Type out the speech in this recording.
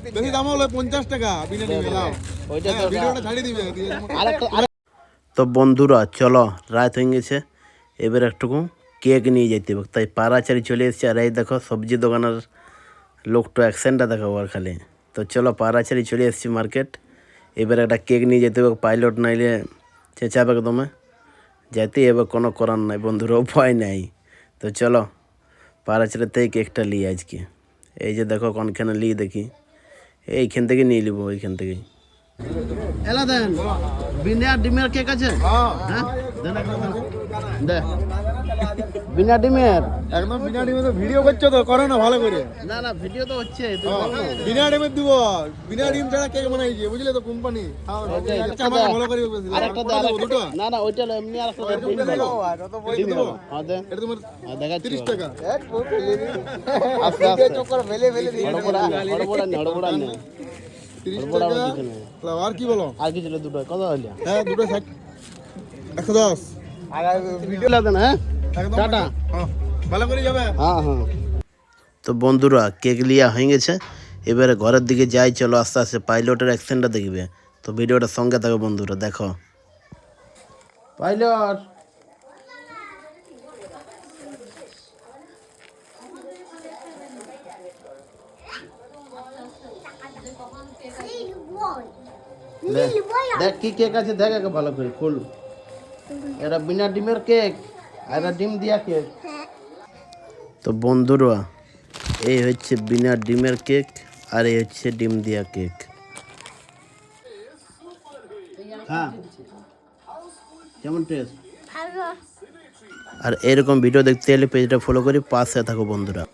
বেশি দাম হলো 50 টাকা বিনা ডিমে লাও ওইটা তো ভিডিওটা ছাড়ি দিবে তো বন্ধুরা চলো রাত হয়ে গেছে এবার একটুকু কেক নিয়ে যেতে হবে তাই পাড়াচারি চলে এসেছে আর এই দেখো সবজি দোকানের লোকটা অ্যাকশনটা দেখাবো আর খালি তো চলো পাড়াচারি চলে এসেছি মার্কেট এবার একটা কেক নিয়ে যেতে হবে পাইলট নাইলে চেঁচাবে একদমে যেতে এবার কোনো করার নাই বন্ধুরা উপায় নাই তো চলো পাড়াচারিতেই কেকটা নিই আজকে এই যে দেখো কোনখানে নিই দেখি এইখান থেকে নিয়ে নিবো এইখান থেকেই এলা দেন বিনা ডিমের কেক আছে হ্যাঁ দেন দে বিনা ডিমের একদম বিনা ডিমের তো ভিডিও করছো তো করো না ভালো করে না না ভিডিও তো হচ্ছে বিনা ডিমের দিব বিনা ডিম ছাড়া কেক বানাইছে বুঝলে তো কোম্পানি আমাকে ভালো করে আরেকটা দাও দুটো না না ওইটা এমনি আরেকটা ডিম দাও তো বলি দিব হ্যাঁ দে এটা তোমার দেখা 30 টাকা এক ফেলে দি আস্তে আস্তে চক্কর ফেলে দিই বড় না 30 টাকা আর কি বলো আর কি ছিল দুটো কত হলো হ্যাঁ দুটো 110 আর ভিডিও লাগবে না হ্যাঁ টাটা হ্যাঁ ভালো করে যাবে হ্যাঁ হ্যাঁ তো বন্ধুরা কেক লিয়া হয়ে গেছে এবারে ঘরের দিকে যাই চলো আস্তে আস্তে পাইলটের অ্যাকশনটা দেখবে তো ভিডিওটা সঙ্গে থাকো বন্ধুরা দেখো পাইলট দেখ কি কেক আছে দেখ আগে ভালো করে খোল এটা বিনা ডিমের কেক আর এটা ডিম দিয়া কেক তো বন্ধুরা এই হচ্ছে বিনা ডিমের কেক আর এই হচ্ছে ডিম দিয়া কেক হ্যাঁ কেমন টেস্ট আর এরকম ভিডিও দেখতে হলে পেজটা ফলো করে পাশে থাকো বন্ধুরা।